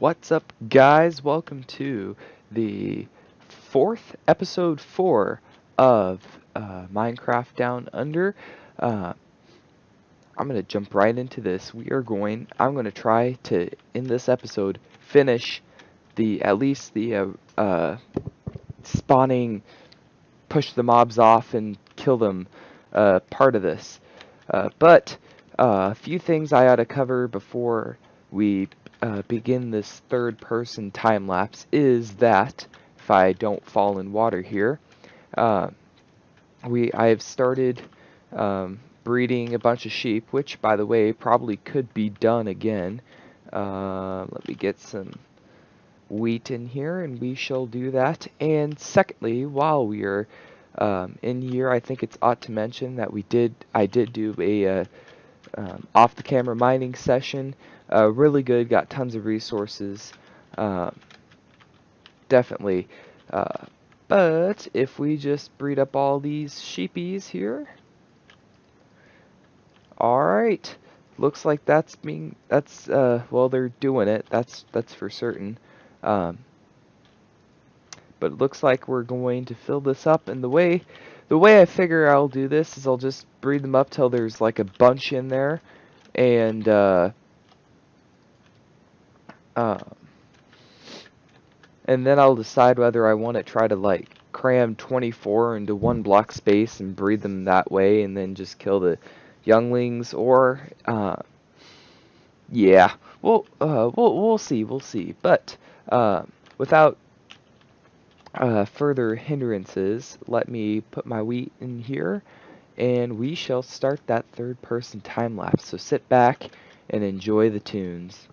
What's up, guys? Welcome to the episode 4 of Minecraft Down Under. I'm gonna jump right into this. I'm gonna try to, in this episode, finish at least the spawning, push the mobs off and kill them part of this. But a few things I ought to cover before we begin this third-person time-lapse is that, if I don't fall in water here, I have started breeding a bunch of sheep, which, by the way, probably could be done again. Let me get some wheat in here, and we shall do that. And secondly, while we are in here, I think it's ought to mention that I did do a off-the-camera mining session. Really good, got tons of resources, definitely. But if we just breed up all these sheepies here, alright, looks like well, they're doing it, that's for certain. But it looks like we're going to fill this up, and the way I figure I'll do this is I'll just breed them up till there's like a bunch in there, and then I'll decide whether I want to try to like cram 24 into one block space and breed them that way, and then just kill the younglings, or yeah, we'll see. But without further hindrances, let me put my wheat in here, and we shall start that third-person time-lapse. So sit back and enjoy the tunes.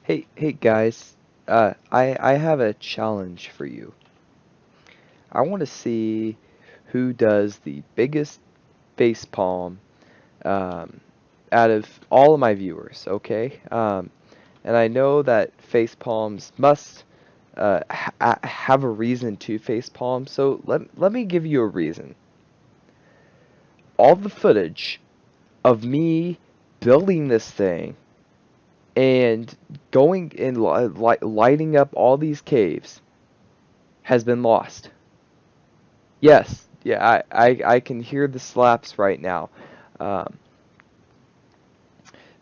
Hey guys, I have a challenge for you. I want to see who does the biggest facepalm out of all of my viewers, okay? And I know that facepalms must have a reason to facepalm, so let me give you a reason. All the footage of me building this thing and going and lighting up all these caves has been lost. Yes, yeah, I can hear the slaps right now.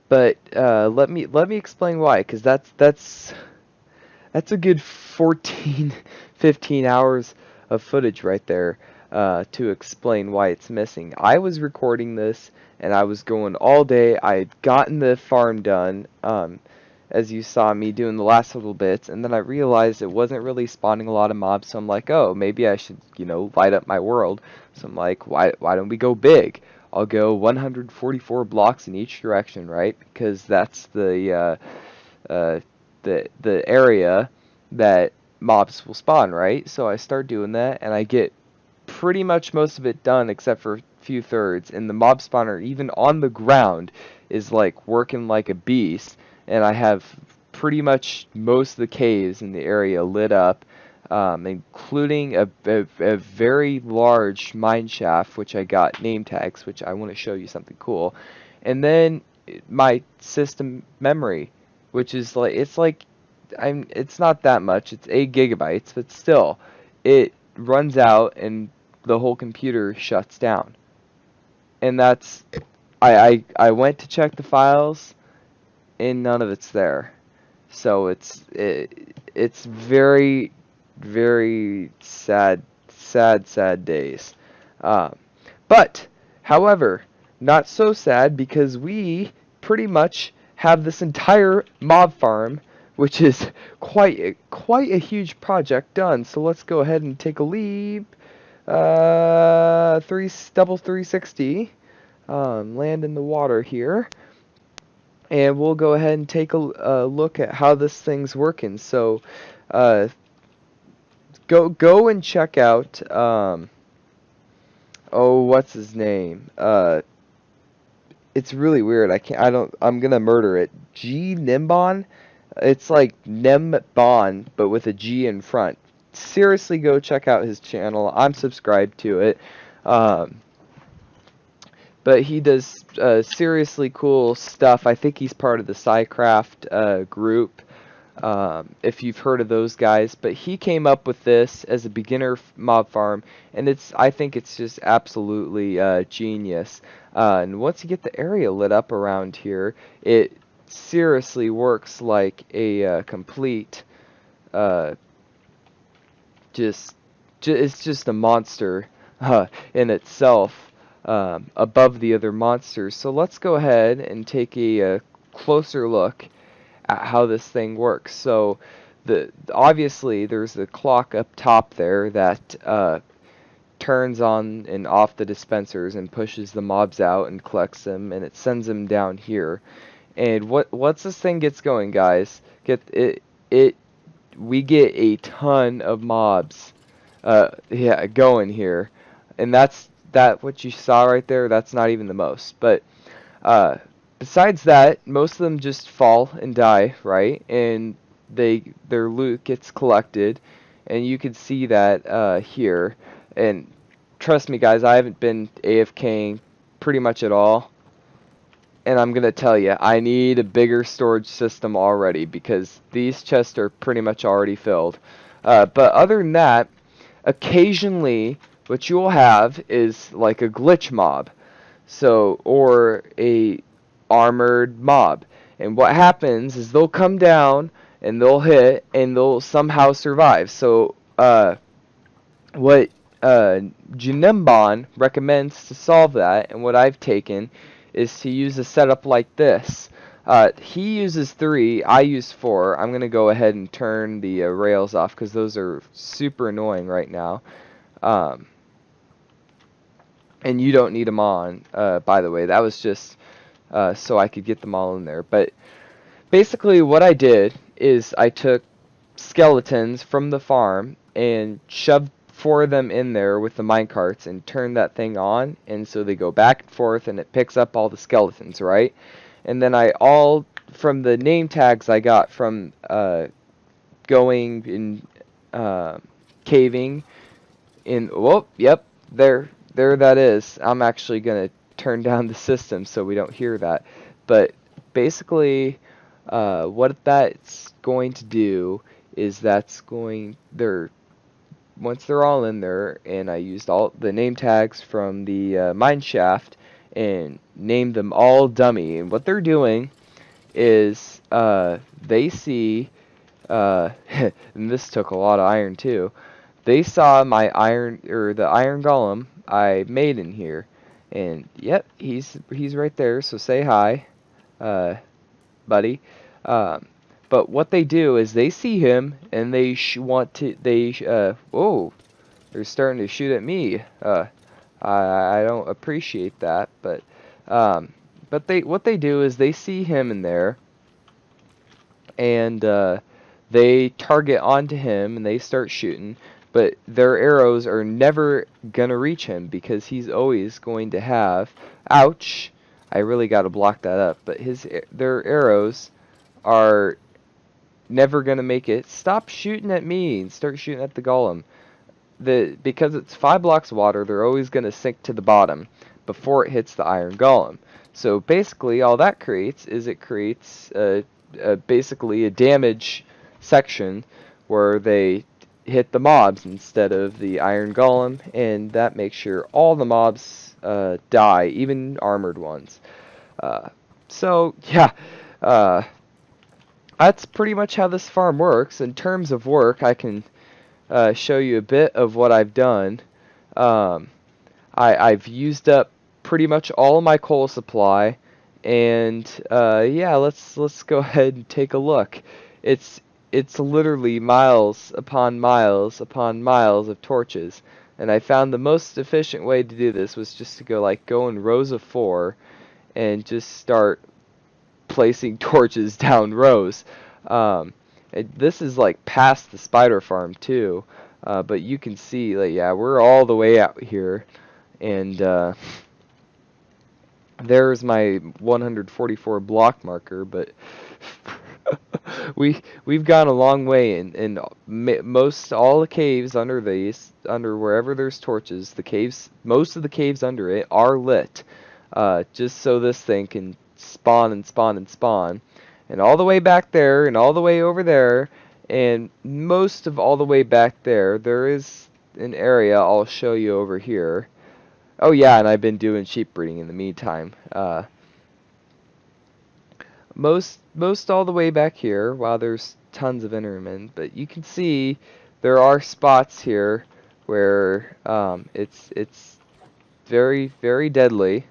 But let me explain why, because that's a good 14, 15 hours of footage right there to explain why it's missing. I was recording this, and I was going all day. I had gotten the farm done, as you saw me doing the last little bits, and then I realized it wasn't really spawning a lot of mobs, so I'm like, oh, maybe I should, light up my world. So I'm like, why don't we go big? I'll go 144 blocks in each direction, right? Because that's the area that mobs will spawn, right? So I start doing that, and I get pretty much most of it done, except for few thirds, and the mob spawner, even on the ground, is like working like a beast. And I have pretty much most of the caves in the area lit up, including a very large mine shaft, which I got name tags, which I want to show you something cool. And then my system memory, which is like, it's not that much, it's 8 gigabytes, but still, it runs out and the whole computer shuts down. And that's, I went to check the files, and none of it's there. So it's very, very sad days. But however, not so sad, because we pretty much have this entire mob farm, which is quite a huge project done. So let's go ahead and take a leap. Double 360. Land in the water here. And we'll go ahead and take a look at how this thing's working. So, go and check out, oh, what's his name? It's really weird. I'm gonna murder it. G Nimbon? It's like Nembon, but with a G in front. Seriously, go check out his channel. I'm subscribed to it. But he does seriously cool stuff. I think he's part of the SciCraft group, if you've heard of those guys. But he came up with this as a beginner mob farm, and I think it's just absolutely genius. And once you get the area lit up around here, it seriously works like a complete, it's just a monster in itself. Above the other monsters. So let's go ahead and take a closer look at how this thing works. So obviously there's a clock up top there that turns on and off the dispensers and pushes the mobs out and collects them, and it sends them down here. And once this thing gets going, guys, we get a ton of mobs going here, and that's what you saw right there. That's not even the most. But besides that, most of them just fall and die, right? And their loot gets collected, and you can see that here. And trust me, guys, I haven't been AFKing pretty much at all. And I'm gonna tell you, I need a bigger storage system already, because these chests are pretty much already filled. But other than that, occasionally what you'll have is like a glitch mob, or a armored mob. And what happens is they'll come down and they'll hit and they'll somehow survive. So what Junimbon recommends to solve that, and what I've taken, is to use a setup like this. He uses 3, I use 4. I'm gonna go ahead and turn the rails off, because those are super annoying right now. And you don't need them on, by the way. That was just so I could get them all in there. But basically what I did is I took skeletons from the farm and shoved 4 of them in there with the minecarts and turned that thing on. And so they go back and forth, and it picks up all the skeletons, right? And then from the name tags I got from going and caving in, whoop, yep, there that is. I'm actually going to turn down the system so we don't hear that. But basically, what that's going to do is once they're all in there, and I used all the name tags from the mine shaft and named them all dummy. And what they're doing is they see, and this took a lot of iron too. They saw my the iron golem I made in here, and yep, he's right there. So say hi, buddy. But what they do is they see him, and they whoa, they're starting to shoot at me. I don't appreciate that, but what they do is they see him in there, and they target onto him, and they start shooting. but their arrows are never gonna reach him because he's always going to have, ouch, I really got to block that up, but their arrows are never gonna make it. Stop shooting at me and start shooting at the golem. Because it's 5 blocks of water, they're always gonna sink to the bottom before it hits the iron golem. So basically all that creates is it creates basically a damage section where they hit the mobs instead of the iron golem, and that makes sure all the mobs die, even armored ones. So yeah, that's pretty much how this farm works. In terms of work, I can show you a bit of what I've done. I've used up pretty much all of my coal supply, and yeah, let's go ahead and take a look. It's literally miles upon miles upon miles of torches, and I found the most efficient way to do this was just to go in rows of 4 and just start placing torches down rows. This is like past the spider farm too, but you can see like, yeah, we're all the way out here, and there's my 144 block marker, but we've gone a long way, and most all the caves under wherever there's torches, most of the caves under it are lit, just so this thing can spawn and spawn and spawn, and all the way back there and all the way over there, and most of all the way back there, there is an area I'll show you over here. Oh yeah, and I've been doing sheep breeding in the meantime. Most all the way back here, while there's tons of Endermen, but you can see there are spots here where it's very, very deadly.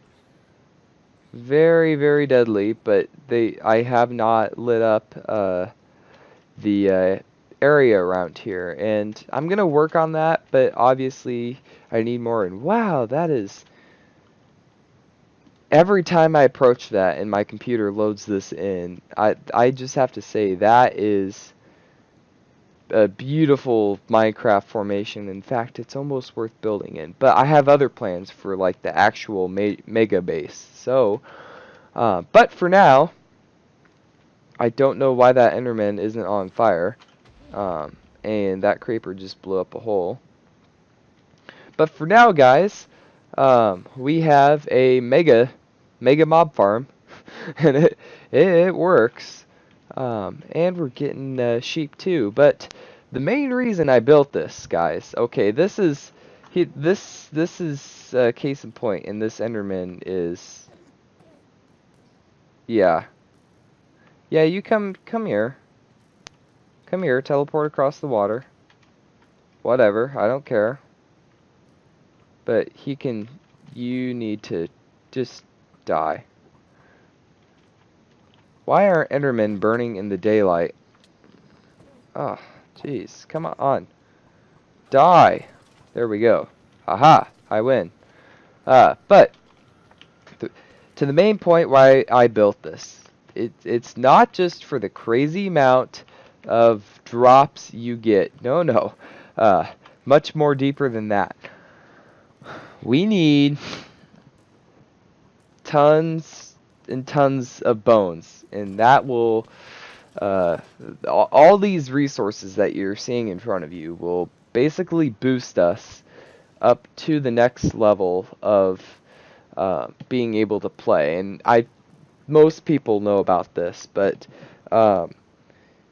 Very, very deadly, but I have not lit up the area around here, and I'm gonna work on that, but obviously I need more. And wow, that is, every time I approach that and my computer loads this in, I just have to say that is a beautiful Minecraft formation. In fact, it's almost worth building in. But I have other plans for like the actual mega base. So, but for now, I don't know why that Enderman isn't on fire, and that creeper just blew up a hole. But for now, guys, we have a mega mob farm, and it works. And we're getting sheep too. But the main reason I built this, guys, okay, this is case in point, and this Enderman is, yeah, you come here, teleport across the water, whatever, I don't care. But you need to just die. Why are Endermen burning in the daylight? Oh, jeez, come on. Die. There we go. Aha, I win. But to the main point why I built this. It's not just for the crazy amount of drops you get. No. Much more deeper than that. We need tons and tons of bones, and that will all these resources that you're seeing in front of you will basically boost us up to the next level of being able to play. And most people know about this, but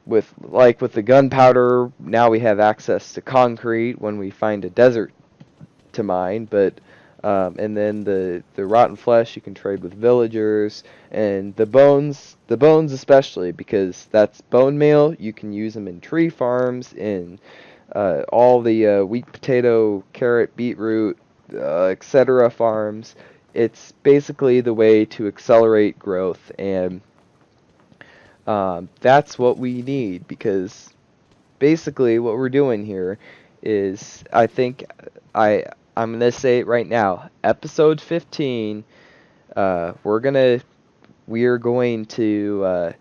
with the gunpowder, now we have access to concrete when we find a desert to mine, but and then the rotten flesh you can trade with villagers, and the bones especially, because that's bone meal. You can use them in tree farms, in all the wheat, potato, carrot, beetroot, etc. farms. It's basically the way to accelerate growth, and that's what we need, because basically what we're doing here is, I think I'm going to say it right now, episode 15, we are going to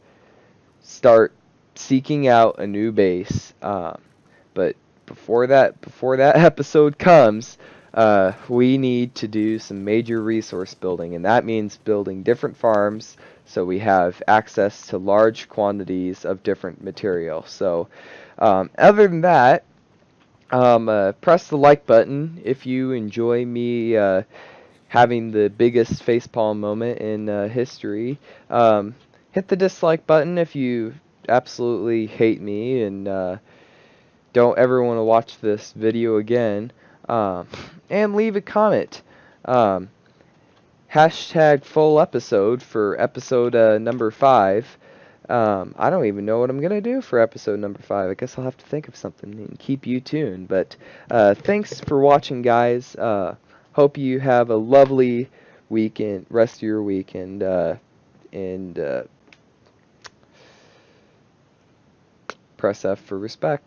start seeking out a new base, but before that episode comes, we need to do some major resource building, and that means building different farms so we have access to large quantities of different material. So other than that, press the like button if you enjoy me having the biggest facepalm moment in history. Hit the dislike button if you absolutely hate me and don't ever want to watch this video again. And leave a comment. Hashtag full episode for episode number 5. I don't even know what I'm going to do for episode number 5. I guess I'll have to think of something and keep you tuned. But thanks for watching, guys. Hope you have a lovely weekend, rest of your weekend, and press F for respect.